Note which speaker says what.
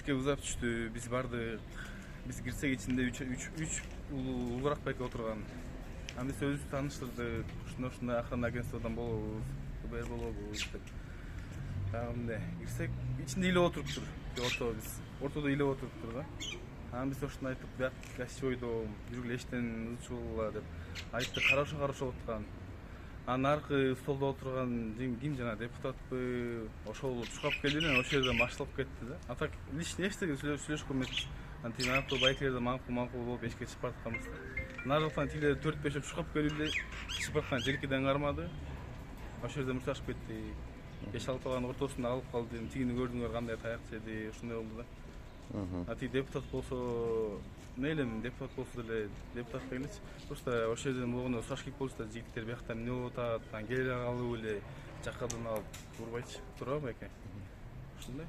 Speaker 1: эшикке узап түштү. Биз бардык. Биз кирсек ичинде үч улуураак байке отурган. Биз өзүбүздү тааныштырдык. Ушундай охрана агентстводон болобуз, ФБР болобуз деп. Мындай кирсек ичинде илеп отуруптур. Ортодо илеп отуруптур да. Биз ошону айтып, бияк гостевой дом, жүргүлө эчтен ызчуула деп айтты. Карашып отурган. Аркы столдо отурган ким жана депутатпы, ошол чуркап келди эле, ошол жерден башталып кетти да. А так лишний эчтеге сүйлөшкө эмес. Наркы байкелерде макул болуп эшикке чыгып баратканбыз. Нары жактан тиле 4-5 чуркап келип эле чыгып бараткан желкеден кармады. Ошол жерден мурчашып кетти. 5-6 баланын ортосунда алып калдым. Тигини көрдүңөр кандай таяк жеди, ушундай болду да. Тиги депутат болсо, мейлим депутат болсо деле депутатка келечи. Просто ошол жерден болгондо сураш келип болчу да, жигиттер биякта эмне болуп атат, келе калып эле жакадан алып урбайчы. Туурабы байке? Ушундай.